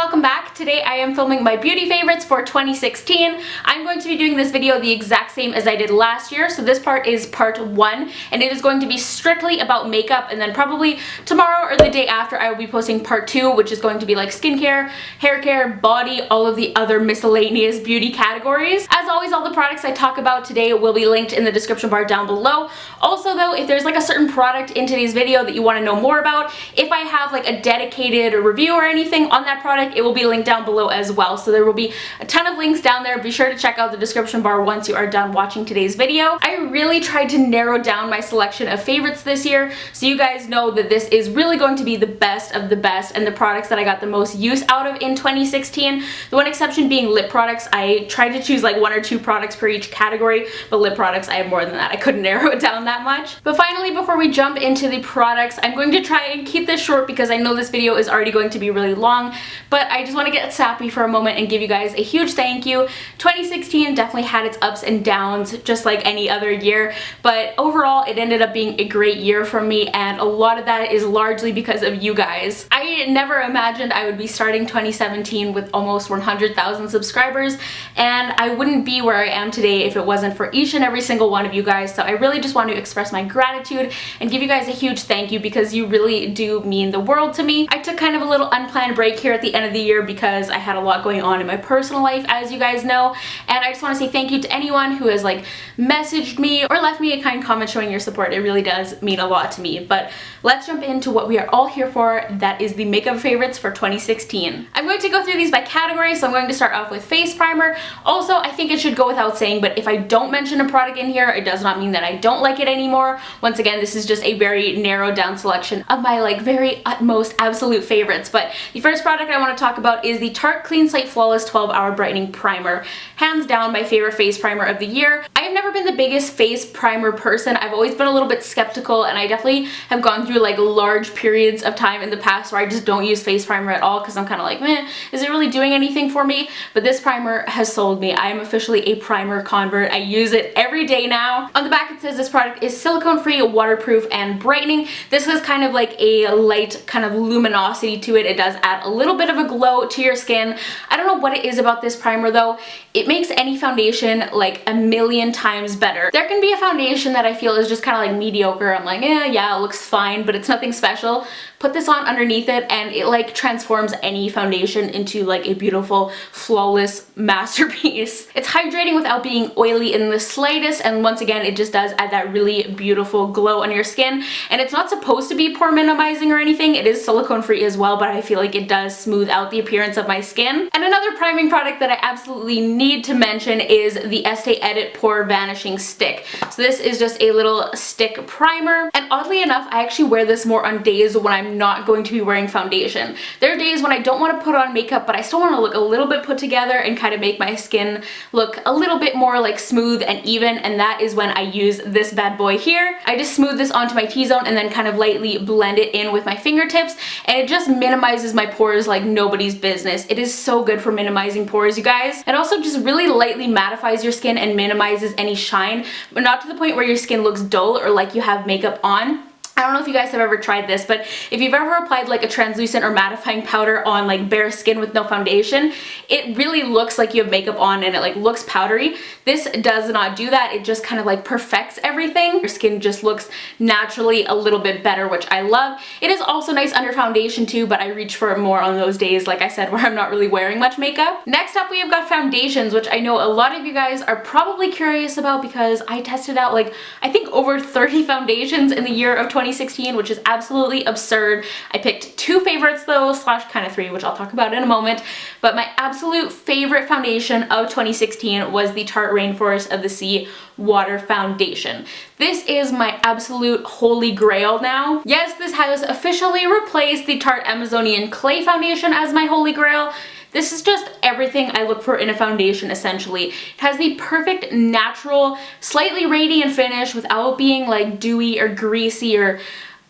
welcome back. Today I am filming my beauty favorites for 2016. I'm going to be doing this video the exact same as I did last year, so this part is part 1, and it is going to be strictly about makeup, and then probably tomorrow or the day after I will be posting part 2, which is going to be like skincare, hair care, body, all of the other miscellaneous beauty categories. As always, all the products I talk about today will be linked in the description bar down below. Also though, if there's like a certain product in today's video that you want to know more about, if I have like a dedicated review or anything on that product, it will be linked down below as well. So there will be a ton of links down there. Be sure to check out the description bar once you are done watching today's video. I really tried to narrow down my selection of favorites this year, so you guys know that this is really going to be the best of the best and the products that I got the most use out of in 2016. The one exception being lip products. I tried to choose like 1 or 2 products per each category, but lip products I have more than that. I couldn't narrow it down that much. But finally, before we jump into the products, I'm going to try and keep this short because I know this video is already going to be really long, but I just want to get sappy for a moment and give you guys a huge thank you. 2016 definitely had its ups and downs just like any other year, but overall it ended up being a great year for me, and a lot of that is largely because of you guys. I never imagined I would be starting 2017 with almost 100,000 subscribers, and I wouldn't be where I am today if it wasn't for each and every single one of you guys. So I really just want to express my gratitude and give you guys a huge thank you because you really do mean the world to me. I took kind of a little unplanned break here at the end of the year because I had a lot going on in my personal life, as you guys know, and I just want to say thank you to anyone who has like messaged me or left me a kind comment showing your support. It really does mean a lot to me. But let's jump into what we are all here for. That is the makeup favorites for 2016. I'm going to go through these by category, so I'm going to start off with face primer. Also, I think it should go without saying, but if I don't mention a product in here, it does not mean that I don't like it anymore. Once again, this is just a very narrowed down selection of my like very utmost absolute favorites. But the first product I want to talk about is the Tarte Clean Slate Flawless 12-Hour Brightening Primer. Hands down my favorite face primer of the year. I have never been the biggest face primer person. I've always been a little bit skeptical, and I definitely have gone through like large periods of time in the past where I just don't use face primer at all because I'm kind of like, meh, is it really doing anything for me? But this primer has sold me. I am officially a primer convert. I use it every day now. On the back it says this product is silicone-free, waterproof, and brightening. This is kind of like a light kind of luminosity to it. It does add a little bit of a glow to your skin. I don't know what it is about this primer though. It makes any foundation like a million times better. There can be a foundation that I feel is just kind of like mediocre. I'm like, yeah, it looks fine, but it's nothing special. Put this on underneath it and it like transforms any foundation into like a beautiful, flawless masterpiece. It's hydrating without being oily in the slightest, and once again, it just does add that really beautiful glow on your skin. And it's not supposed to be pore minimizing or anything. It is silicone free as well, but I feel like it does smooth out the appearance of my skin. And another priming product that I absolutely need to mention is the Estee Edit Pore Vanishing Stick. So this is just a little stick primer, and oddly enough, I actually wear this more on days when I'm not going to be wearing foundation. There are days when I don't want to put on makeup, but I still want to look a little bit put together and kind of make my skin look a little bit more like smooth and even, and that is when I use this bad boy here. I just smooth this onto my T-zone and then kind of lightly blend it in with my fingertips, and it just minimizes my pores like nobody's business. It is so good for minimizing pores, you guys. It also just really lightly mattifies your skin and minimizes any shine, but not to the point where your skin looks dull or like you have makeup on. I don't know if you guys have ever tried this, but if you've ever applied like a translucent or mattifying powder on like bare skin with no foundation, it really looks like you have makeup on and it like looks powdery. This does not do that. It just kind of like perfects everything. Your skin just looks naturally a little bit better, which I love. It is also nice under foundation too, but I reach for it more on those days, like I said, where I'm not really wearing much makeup. Next up, we have got foundations, which I know a lot of you guys are probably curious about because I tested out like, I think over 30 foundations in the year of 2016, which is absolutely absurd. I picked 2 favorites though, slash kind of 3, which I'll talk about in a moment, but my absolute favorite foundation of 2016 was the Tarte Rainforest of the Sea Water Foundation. This is my absolute holy grail now. Yes, this has officially replaced the Tarte Amazonian Clay Foundation as my holy grail. This is just everything I look for in a foundation, essentially. It has the perfect, natural, slightly radiant finish without being like dewy or greasy or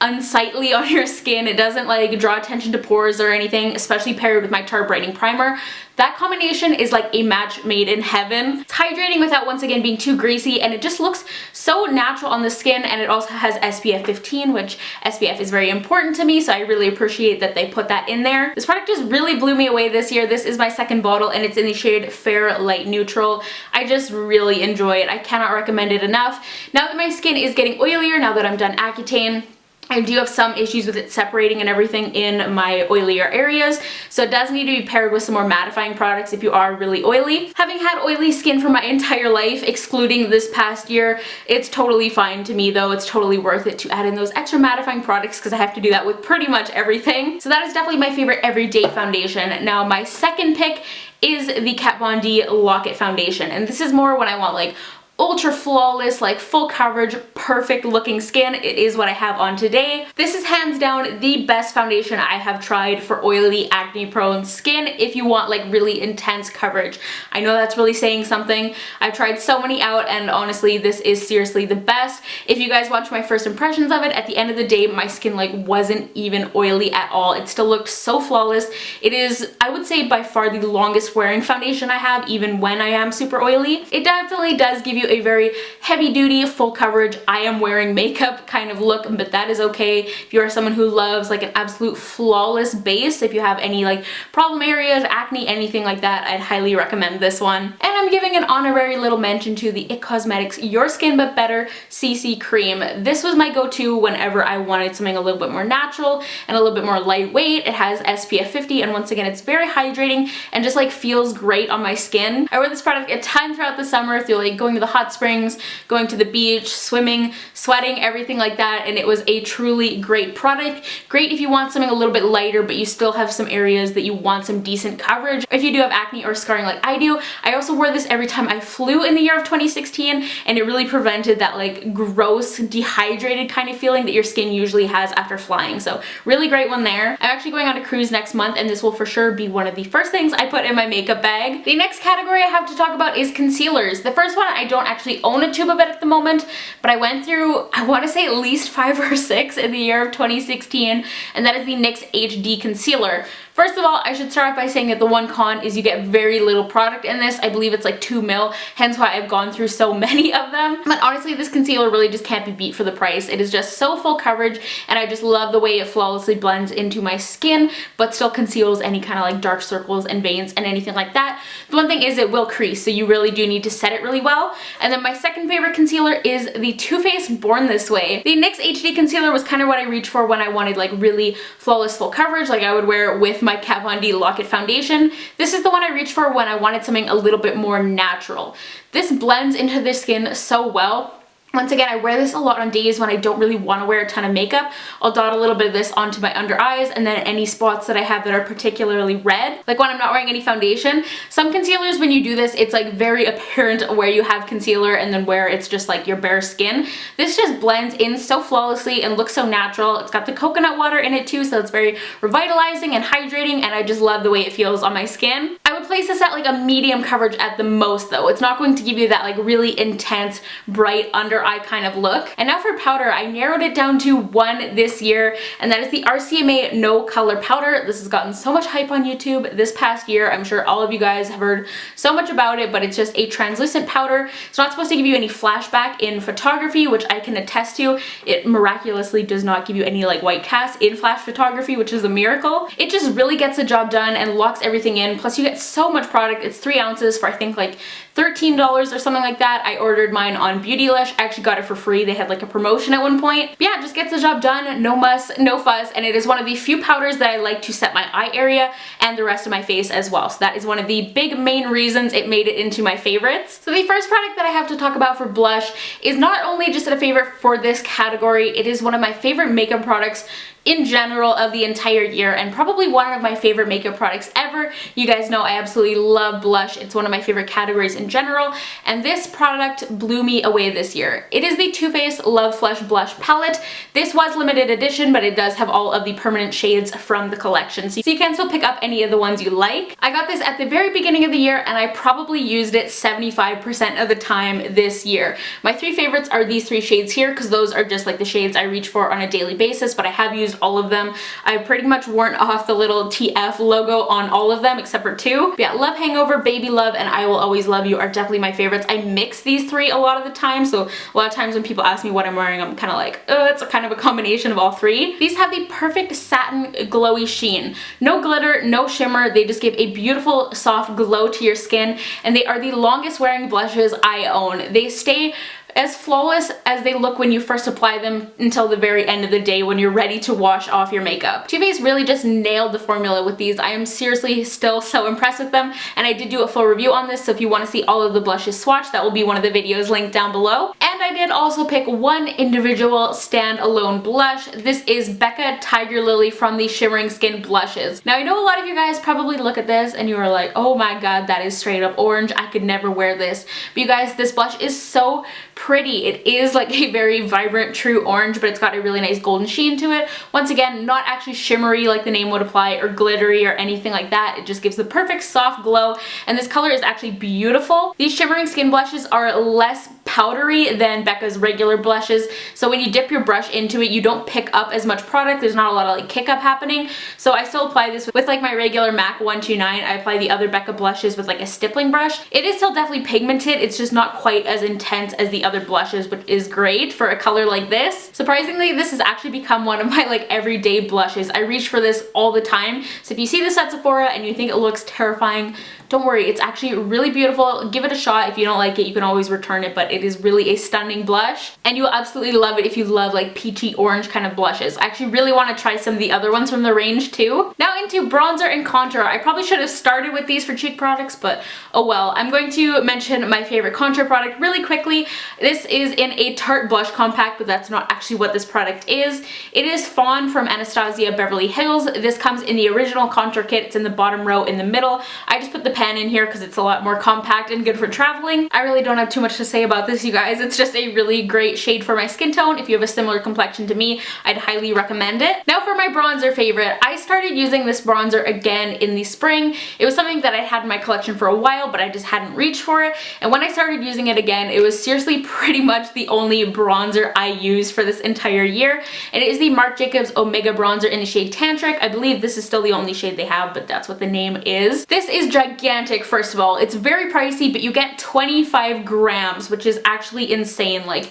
unsightly on your skin. It doesn't like draw attention to pores or anything, especially paired with my Tarte Brightening Primer. That combination is like a match made in heaven. It's hydrating without once again being too greasy, and it just looks so natural on the skin, and it also has SPF 15, which SPF is very important to me, so I really appreciate that they put that in there. This product just really blew me away this year. This is my second bottle, and it's in the shade Fair Light Neutral. I just really enjoy it. I cannot recommend it enough. Now that my skin is getting oilier, now that I'm done Accutane, I do have some issues with it separating and everything in my oilier areas, so it does need to be paired with some more mattifying products if you are really oily. Having had oily skin for my entire life, excluding this past year, it's totally fine to me though. It's totally worth it to add in those extra mattifying products because I have to do that with pretty much everything. So that is definitely my favorite everyday foundation. Now my second pick is the Kat Von D Lock It Foundation, and this is more when I want like ultra flawless, like full coverage, perfect looking skin. It is what I have on today. This is hands down the best foundation I have tried for oily, acne prone skin if you want like really intense coverage. I know that's really saying something. I've tried so many out, and honestly this is seriously the best. If you guys watch my first impressions of it, at the end of the day my skin like wasn't even oily at all. It still looked so flawless. It is, I would say, by far the longest wearing foundation I have, even when I am super oily. It definitely does give you a very heavy duty, full coverage, I am wearing makeup kind of look, but that is okay. If you are someone who loves like an absolute flawless base, if you have any like problem areas, acne, anything like that, I'd highly recommend this one. And I'm giving an honorary little mention to the IT Cosmetics Your Skin But Better CC Cream. This was my go-to whenever I wanted something a little bit more natural and a little bit more lightweight. It has SPF 50, and once again it's very hydrating and just like feels great on my skin. I wear this product a ton throughout the summer through like going to the hot springs, going to the beach, swimming, sweating, everything like that, and it was a truly great product. Great if you want something a little bit lighter but you still have some areas that you want some decent coverage. If you do have acne or scarring like I do. I also wore this every time I flew in the year of 2016, and it really prevented that like gross, dehydrated kind of feeling that your skin usually has after flying. So really great one there. I'm actually going on a cruise next month, and this will for sure be one of the first things I put in my makeup bag. The next category I have to talk about is concealers. The first one, I don't actually own a tube of it at the moment, but I went through, I want to say at least 5 or 6 in the year of 2016, and that is the NYX HD Concealer. First of all, I should start off by saying that the one con is you get very little product in this. I believe it's like 2 ml, hence why I've gone through so many of them. But honestly, this concealer really just can't be beat for the price. It is just so full coverage, and I just love the way it flawlessly blends into my skin, but still conceals any kind of like dark circles and veins and anything like that. The one thing is it will crease, so you really do need to set it really well. And then my second favorite concealer is the Too Faced Born This Way. The NYX HD Concealer was kind of what I reached for when I wanted like really flawless full coverage, like I would wear it with my Kat Von D Lock It Foundation. This is the one I reached for when I wanted something a little bit more natural. This blends into the skin so well. Once again, I wear this a lot on days when I don't really want to wear a ton of makeup. I'll dot a little bit of this onto my under eyes, and then any spots that I have that are particularly red, like when I'm not wearing any foundation. Some concealers, when you do this, it's like very apparent where you have concealer and then where it's just like your bare skin. This just blends in so flawlessly and looks so natural. It's got the coconut water in it too, so it's very revitalizing and hydrating, and I just love the way it feels on my skin. I would place this at like a medium coverage at the most though. It's not going to give you that like really intense, bright under eye kind of look. And now for powder, I narrowed it down to one this year, and that is the RCMA No Color Powder. This has gotten so much hype on YouTube this past year. I'm sure all of you guys have heard so much about it, but it's just a translucent powder. It's not supposed to give you any flashback in photography, which I can attest to. It miraculously does not give you any like white cast in flash photography, which is a miracle. It just really gets the job done and locks everything in. Plus you get so much product. It's 3 ounces for I think like $13 or something like that. I ordered mine on Beautylish. I actually got it for free. They had like a promotion at one point. But yeah, it just gets the job done. No muss, no fuss, and it is one of the few powders that I like to set my eye area and the rest of my face as well. So that is one of the big main reasons it made it into my favorites. So the first product that I have to talk about for blush is not only just a favorite for this category, it is one of my favorite makeup products in general of the entire year, and probably one of my favorite makeup products ever. You guys know I absolutely love blush. It's one of my favorite categories in general, and this product blew me away this year. It is the Too Faced Love Flush Blush Palette. This was limited edition, but it does have all of the permanent shades from the collection, so you can still pick up any of the ones you like. I got this at the very beginning of the year, and I probably used it 75% of the time this year. My three favorites are these three shades here, because those are just like the shades I reach for on a daily basis, but I have used all of them. I've pretty much worn off the little TF logo on all of them except for two. But yeah, Love Hangover, Baby Love, and I Will Always Love You are definitely my favorites. I mix these three a lot of the time, so a lot of times when people ask me what I'm wearing, I'm kind of like, it's a kind of a combination of all three. These have the perfect satin glowy sheen. No glitter, no shimmer, they just give a beautiful soft glow to your skin, and they are the longest wearing blushes I own. They stay as flawless as they look when you first apply them until the very end of the day when you're ready to wash off your makeup. Too Faced really just nailed the formula with these. I am seriously still so impressed with them, and I did do a full review on this, so if you want to see all of the blushes swatched, that will be one of the videos linked down below. And I did also pick one individual standalone blush. This is Becca Tiger Lily from the Shimmering Skin Blushes. Now I know a lot of you guys probably look at this and you are like, oh my god, that is straight up orange, I could never wear this. But you guys, this blush is so pretty. It is like a very vibrant true orange, but it's got a really nice golden sheen to it. Once again, not actually shimmery like the name would apply, or glittery or anything like that. It just gives the perfect soft glow, and this color is actually beautiful. These Shimmering Skin blushes are less powdery than Becca's regular blushes, so when you dip your brush into it, you don't pick up as much product. There's not a lot of like kick up happening. So I still apply this with like my regular MAC 129. I apply the other Becca blushes with like a stippling brush. It is still definitely pigmented. It's just not quite as intense as the other blushes, which is great for a color like this. Surprisingly, this has actually become one of my like everyday blushes. I reach for this all the time. So if you see this at Sephora and you think it looks terrifying, don't worry, it's actually really beautiful. Give it a shot. If you don't like it, you can always return it, but it is really a stunning blush, and you'll absolutely love it if you love like peachy orange kind of blushes. I actually really want to try some of the other ones from the range too. Now into bronzer and contour. I probably should have started with these for cheek products, but oh well. I'm going to mention my favorite contour product really quickly. This is in a Tarte blush compact, but that's not actually what this product is. It is Fawn from Anastasia Beverly Hills. This comes in the original contour kit. It's in the bottom row in the middle. I just put the pen in here because it's a lot more compact and good for traveling. I really don't have too much to say about this, you guys. It's just a really great shade for my skin tone. If you have a similar complexion to me, I'd highly recommend it. Now for my bronzer favorite. I started using this bronzer again in the spring. It was something that I had in my collection for a while, but I just hadn't reached for it. And when I started using it again, it was seriously pretty much the only bronzer I used for this entire year. And it is the Marc Jacobs Omega Bronzer in the shade Tantric. I believe this is still the only shade they have, but that's what the name is. This is gigantic, first of all. It's very pricey, but you get 25 grams, which is actually insane. Like,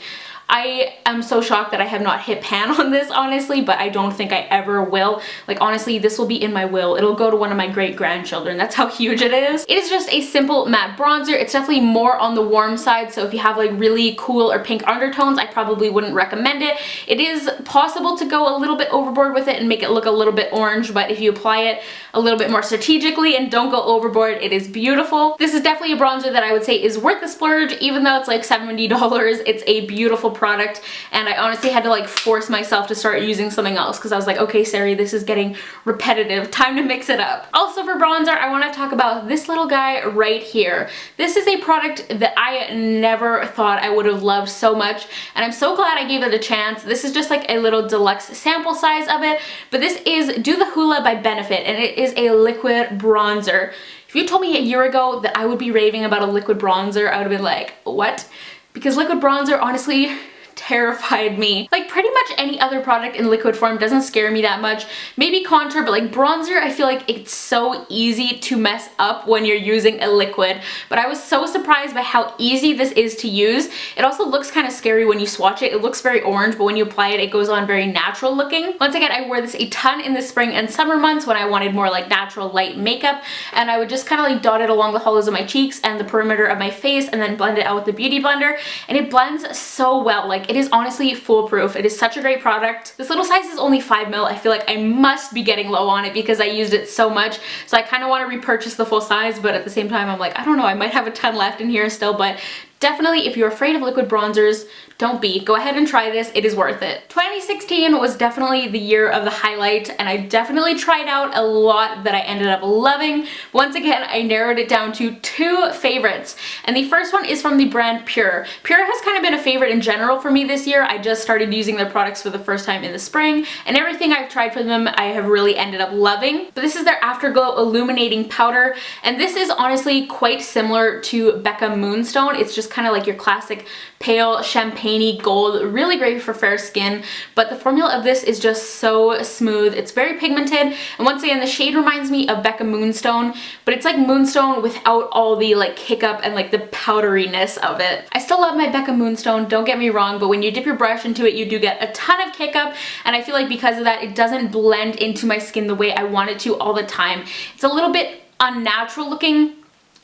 I am so shocked that I have not hit pan on this, honestly, but I don't think I ever will. Like, honestly, this will be in my will. It'll go to one of my great-grandchildren. That's how huge it is. It is just a simple matte bronzer. It's definitely more on the warm side, so if you have like really cool or pink undertones, I probably wouldn't recommend it. It is possible to go a little bit overboard with it and make it look a little bit orange, but if you apply it a little bit more strategically and don't go overboard, it is beautiful. This is definitely a bronzer that I would say is worth the splurge, even though it's like $70. It's a beautiful product, and I honestly had to like force myself to start using something else because I was like, okay, Sari, this is getting repetitive. Time to mix it up. Also for bronzer, I want to talk about this little guy right here. This is a product that I never thought I would have loved so much, and I'm so glad I gave it a chance. This is just like a little deluxe sample size of it, but this is Do the Hula by Benefit, and it is a liquid bronzer. If you told me a year ago that I would be raving about a liquid bronzer, I would have been like, what? Because liquid bronzer honestly terrified me. Like, pretty much any other product in liquid form doesn't scare me that much. Maybe contour, but like bronzer, I feel like it's so easy to mess up when you're using a liquid. But I was so surprised by how easy this is to use. It also looks kind of scary when you swatch it. It looks very orange, but when you apply it, it goes on very natural looking. Once again, I wore this a ton in the spring and summer months when I wanted more like natural light makeup, and I would just kind of like dot it along the hollows of my cheeks and the perimeter of my face and then blend it out with the Beauty Blender, and it blends so well. Like, it is honestly foolproof. It is such a great product. This little size is only 5 ml. I feel like I must be getting low on it because I used it so much, so I kind of want to repurchase the full size, but at the same time I'm like, I don't know, I might have a ton left in here still, but definitely if you're afraid of liquid bronzers, don't be. Go ahead and try this. It is worth it. 2016 was definitely the year of the highlight, and I definitely tried out a lot that I ended up loving. Once again, I narrowed it down to 2 favorites, and the first one is from the brand Pure. Pure has kind of been a favorite in general for me this year. I just started using their products for the first time in the spring, and everything I've tried from them I have really ended up loving. But this is their Afterglow Illuminating Powder, and this is honestly quite similar to Becca Moonstone. It's just kind of like your classic pale champagne-y gold, really great for fair skin, but the formula of this is just so smooth. It's very pigmented, and once again, the shade reminds me of Becca Moonstone, but it's like Moonstone without all the like hiccup and like the powderiness of it. I still love my Becca Moonstone, don't get me wrong, but when you dip your brush into it, you do get a ton of hiccup, and I feel like because of that, it doesn't blend into my skin the way I want it to all the time. It's a little bit unnatural looking,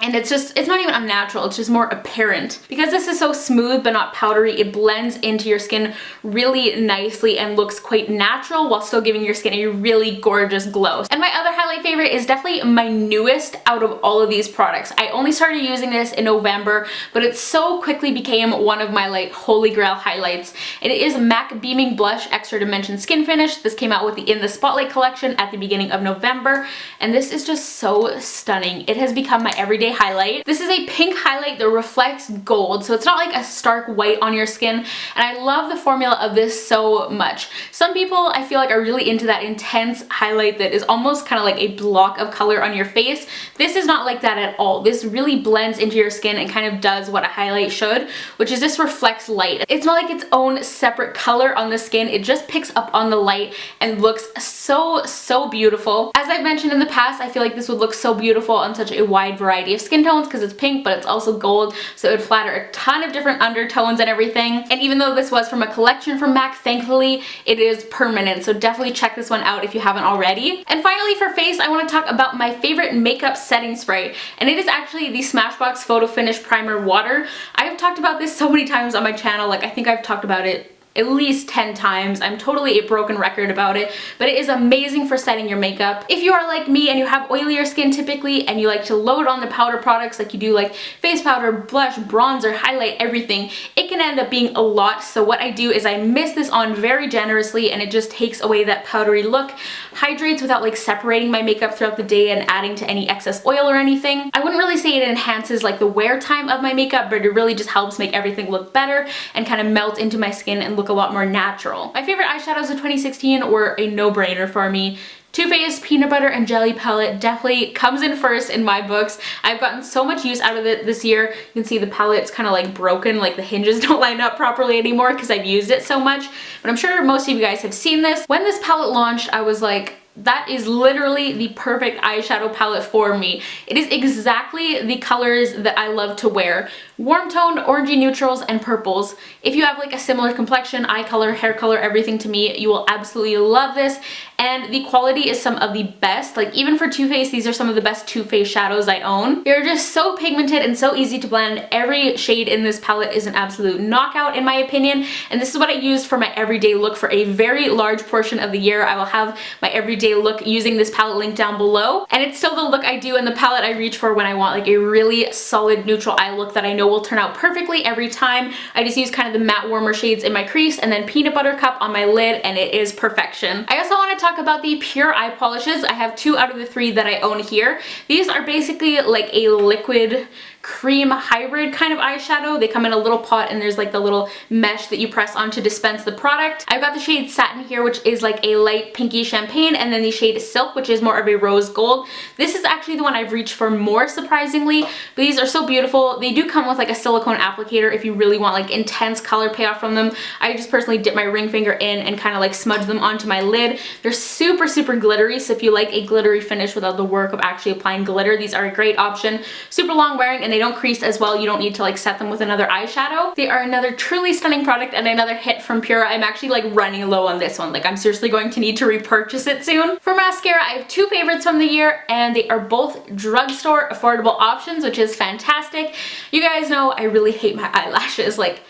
and it's not even unnatural, it's just more apparent. Because this is so smooth but not powdery, it blends into your skin really nicely and looks quite natural while still giving your skin a really gorgeous glow. And my other highlight favorite is definitely my newest out of all of these products. I only started using this in November, but it so quickly became one of my like holy grail highlights. And it is MAC Beaming Blush Extra Dimension Skin Finish. This came out with the In the Spotlight collection at the beginning of November, and this is just so stunning. It has become my everyday highlight. This is a pink highlight that reflects gold, so it's not like a stark white on your skin, and I love the formula of this so much. Some people I feel like are really into that intense highlight that is almost kind of like a block of color on your face. This is not like that at all. This really blends into your skin and kind of does what a highlight should, which is just reflects light. It's not like its own separate color on the skin, it just picks up on the light and looks so beautiful. As I've mentioned in the past, I feel like this would look so beautiful on such a wide variety of skin tones because it's pink, but it's also gold, so it would flatter a ton of different undertones and everything. And even though this was from a collection from MAC, thankfully it is permanent, so definitely check this one out if you haven't already. And finally, for face, I want to talk about my favorite makeup setting spray, and it is actually the Smashbox Photo Finish Primer Water. I have talked about this so many times on my channel, like I think I've talked about it at least 10 times. I'm totally a broken record about it, but it is amazing for setting your makeup. If you are like me and you have oilier skin typically and you like to load on the powder products like you do like face powder, blush, bronzer, highlight, everything, it can end up being a lot. So what I do is I mist this on very generously, and it just takes away that powdery look, hydrates without like separating my makeup throughout the day and adding to any excess oil or anything. I wouldn't really say it enhances like the wear time of my makeup, but it really just helps make everything look better and kind of melt into my skin and look a lot more natural. My favorite eyeshadows of 2016 were a no-brainer for me. Too Faced Peanut Butter and Jelly palette definitely comes in first in my books. I've gotten so much use out of it this year. You can see the palette's kind of like broken, like the hinges don't line up properly anymore because I've used it so much. But I'm sure most of you guys have seen this. When this palette launched, I was like, that is literally the perfect eyeshadow palette for me. It is exactly the colors that I love to wear. Warm toned, orangey neutrals, and purples. If you have like a similar complexion, eye color, hair color, everything to me, you will absolutely love this. And the quality is some of the best. Like even for Too Faced, these are some of the best Too Faced shadows I own. They're just so pigmented and so easy to blend. Every shade in this palette is an absolute knockout in my opinion. And this is what I used for my everyday look for a very large portion of the year. I will have my everyday look using this palette linked down below. And it's still the look I do and the palette I reach for when I want like a really solid neutral eye look that I know will turn out perfectly every time. I just use kind of the matte warmer shades in my crease and then Peanut Butter Cup on my lid, and it is perfection. I also want to talk about the Pure eye polishes. I have 2 out of the 3 that I own here. These are basically like a liquid cream hybrid kind of eyeshadow. They come in a little pot and there's like the little mesh that you press on to dispense the product. I've got the shade Satin here, which is like a light pinky champagne, and then the shade Silk, which is more of a rose gold. This is actually the one I've reached for more, surprisingly, but these are so beautiful. They do come with like a silicone applicator if you really want like intense color payoff from them. I just personally dip my ring finger in and kind of like smudge them onto my lid. They're super glittery, so if you like a glittery finish without the work of actually applying glitter, these are a great option. Super long wearing, and they don't crease as well. You don't need to like set them with another eyeshadow. They are another truly stunning product and another hit from Pure. I'm actually like running low on this one. Like I'm seriously going to need to repurchase it soon. For mascara, I have 2 favorites from the year, and they are both drugstore affordable options, which is fantastic. You guys know I really hate my eyelashes. Like,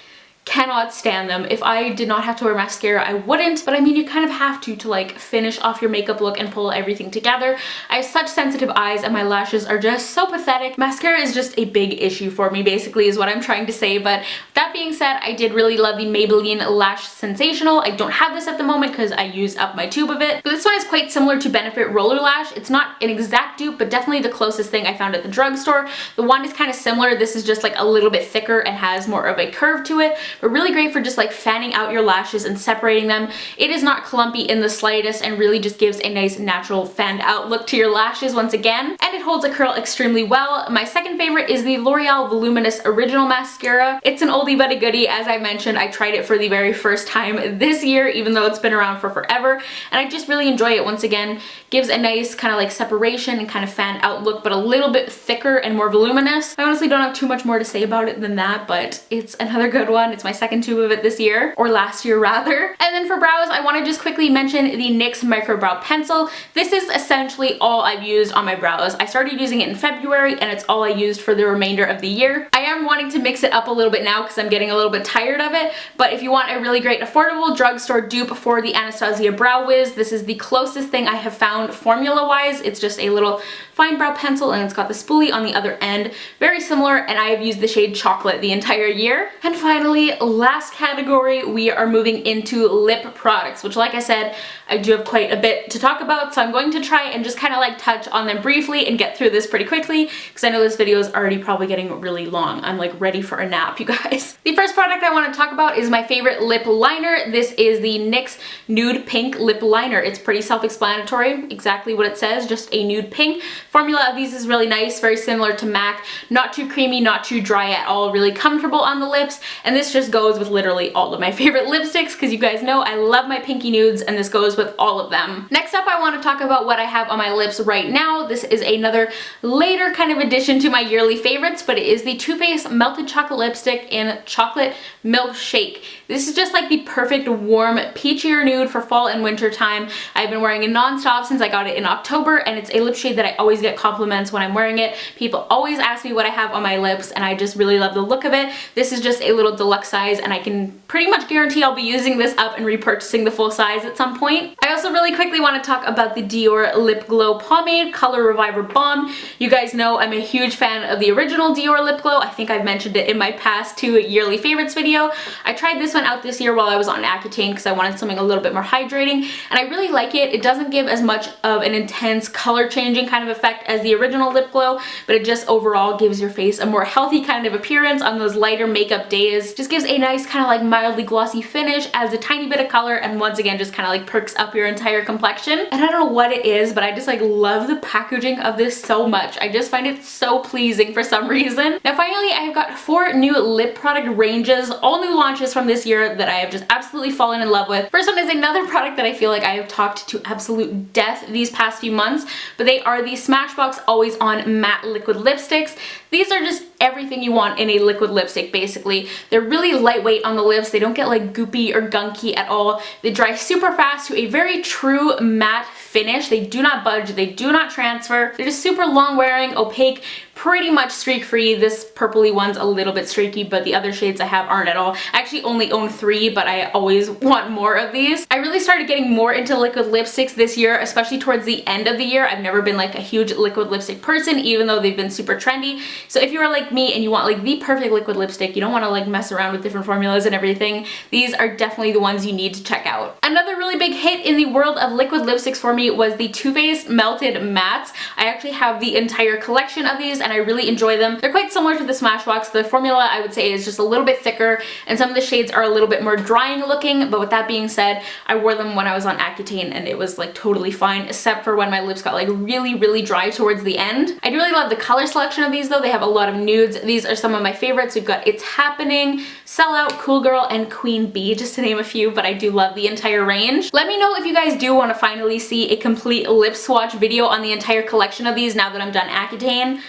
cannot stand them. If I did not have to wear mascara, I wouldn't, but I mean, you kind of have to like finish off your makeup look and pull everything together. I have such sensitive eyes and my lashes are just so pathetic. Mascara is just a big issue for me, basically, is what I'm trying to say. But that being said, I did really love the Maybelline Lash Sensational. I don't have this at the moment because I used up my tube of it. But this one is quite similar to Benefit Roller Lash. It's not an exact dupe, but definitely the closest thing I found at the drugstore. The wand is kind of similar. This is just like a little bit thicker and has more of a curve to it, but really great for just like fanning out your lashes and separating them. It is not clumpy in the slightest and really just gives a nice natural fanned out look to your lashes once again, and it holds a curl extremely well. My second favorite is the L'Oreal Voluminous Original Mascara. It's an oldie but a goodie. As I mentioned, I tried it for the very first time this year, even though it's been around for forever, and I just really enjoy it. Once again, gives a nice kind of like separation and kind of fanned out look, but a little bit thicker and more voluminous. I honestly don't have too much more to say about it than that, but it's another good one. It's my second tube of it this year, or last year rather. And then for brows, I want to just quickly mention the NYX Micro Brow Pencil. This is essentially all I've used on my brows. I started using it in February and it's all I used for the remainder of the year. I am wanting to mix it up a little bit now because I'm getting a little bit tired of it, but if you want a really great affordable drugstore dupe for the Anastasia Brow Wiz, this is the closest thing I have found formula wise. It's just a little fine brow pencil and it's got the spoolie on the other end. Very similar, and I have used the shade Chocolate the entire year. And finally, last category, we are moving into lip products, which like I said, I do have quite a bit to talk about, so I'm going to try and just kind of like touch on them briefly and get through this pretty quickly because I know this video is already probably getting really long. I'm like ready for a nap, you guys. The first product I want to talk about is my favorite lip liner. This is the NYX Nude Pink Lip Liner. It's pretty self-explanatory, exactly what it says, just a nude pink. Formula of these is really nice, very similar to MAC. Not too creamy, not too dry at all, really comfortable on the lips, and this just goes with literally all of my favorite lipsticks because you guys know I love my pinky nudes and this goes with all of them. Next up, I want to talk about what I have on my lips right now. This is another later kind of addition to my yearly favorites, but it is the Too Faced Melted Chocolate Lipstick in Chocolate Milkshake. This is just like the perfect warm peachier nude for fall and winter time. I've been wearing it non-stop since I got it in October, and it's a lip shade that I always get compliments when I'm wearing it. People always ask me what I have on my lips and I just really love the look of it. This is just a little deluxe size and I can pretty much guarantee I'll be using this up and repurchasing the full size at some point. I also really quickly want to talk about the Dior Lip Glow Pomade Color Reviver Balm. You guys know I'm a huge fan of the original Dior Lip Glow. I think I've mentioned it in my past 2 yearly favorites video. I tried this one out this year while I was on Accutane because I wanted something a little bit more hydrating, and I really like it. It doesn't give as much of an intense color changing kind of effect as the original lip glow, but it just overall gives your face a more healthy kind of appearance on those lighter makeup days. Just gives a nice kind of like mildly glossy finish, adds a tiny bit of color, and once again just kind of like perks up your entire complexion. And I don't know what it is, but I just like love the packaging of this so much. I just find it so pleasing for some reason. Now finally, I've got 4 new lip product ranges, all new launches from this year that I have just absolutely fallen in love with. First one is another product that I feel like I have talked to absolute death these past few months, but they are the Smashbox Always On Matte Liquid Lipsticks. These are just everything you want in a liquid lipstick, basically. They're really lightweight on the lips. They don't get like goopy or gunky at all. They dry super fast to a very true matte finish. They do not budge, they do not transfer. They're just super long wearing, opaque, pretty much streak free. This purpley one's a little bit streaky, but the other shades I have aren't at all. I actually only own 3, but I always want more of these. I really started getting more into liquid lipsticks this year, especially towards the end of the year. I've never been like a huge liquid lipstick person, even though they've been super trendy. So if you're like me and you want like the perfect liquid lipstick, you don't want to like mess around with different formulas and everything, these are definitely the ones you need to check out. Another really big hit in the world of liquid lipsticks for me was the Too Faced Melted Mattes. I actually have the entire collection of these and I really enjoy them. They're quite similar to the Smashbox. The formula, I would say, is just a little bit thicker and some of the shades are a little bit more drying looking, but with that being said, I wore them when I was on Accutane and it was like totally fine, except for when my lips got like really dry towards the end. I do really love the color selection of these though. They have a lot of nudes. These are some of my favorites. We've got It's Happening, Sellout, Cool Girl, and Queen Bee, just to name a few, but I do love the entire range. Let me know if you guys do want to finally see a complete lip swatch video on the entire collection of these now that I'm done Accutane.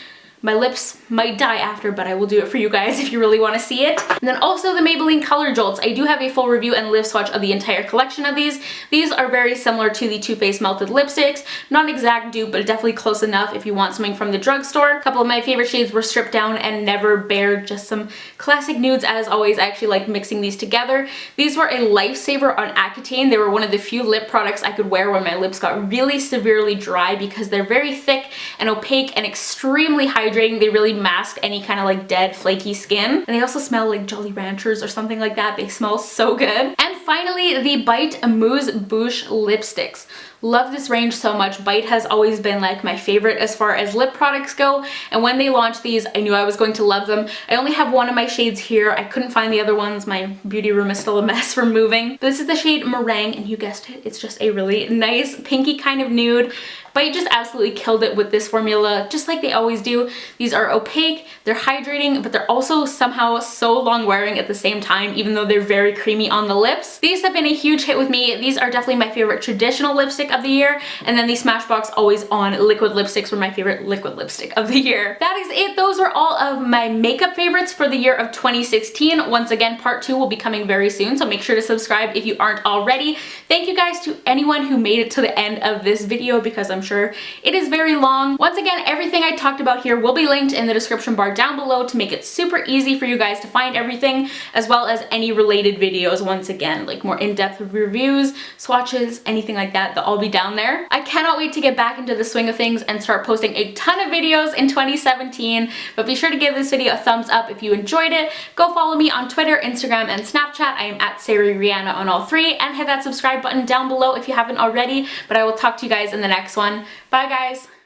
My lips might die after, but I will do it for you guys if you really want to see it. And then also the Maybelline Color Jolts. I do have a full review and lip swatch of the entire collection of these. These are very similar to the Too Faced Melted Lipsticks. Not an exact dupe, but definitely close enough if you want something from the drugstore. A couple of my favorite shades were Stripped Down and Never Bare, just some classic nudes as always. I actually like mixing these together. These were a lifesaver on Accutane. They were one of the few lip products I could wear when my lips got really severely dry because they're very thick and opaque and extremely hydrating. They really mask any kind of like dead flaky skin, and they also smell like Jolly Ranchers or something like that. They smell so good. And finally, the Bite Amuse Bouche lipsticks. Love this range so much. Bite has always been like my favorite as far as lip products go, and when they launched these, I knew I was going to love them. I only have one of my shades here. I couldn't find the other ones. My beauty room is still a mess from moving. This is the shade Meringue, and you guessed it, it's just a really nice pinky kind of nude. Bite just absolutely killed it with this formula, just like they always do. These are opaque, they're hydrating, but they're also somehow so long wearing at the same time, even though they're very creamy on the lips. These have been a huge hit with me. These are definitely my favorite traditional lipstick of the year, and then the Smashbox Always On liquid lipsticks were my favorite liquid lipstick of the year. That is it. Those were all of my makeup favorites for the year of 2016. Once again, part 2 will be coming very soon, so make sure to subscribe if you aren't already. Thank you guys to anyone who made it to the end of this video, because I'm sure it is very long. Once again, everything I talked about here will be linked in the description bar down below to make it super easy for you guys to find everything, as well as any related videos. Once again, like more in-depth reviews, swatches, anything like that, they'll all be down there. I cannot wait to get back into the swing of things and start posting a ton of videos in 2017, but be sure to give this video a thumbs up if you enjoyed it. Go follow me on Twitter, Instagram, and Snapchat. I am at SARI Rihanna on all three, and hit that subscribe button down below if you haven't already, but I will talk to you guys in the next one. Bye guys!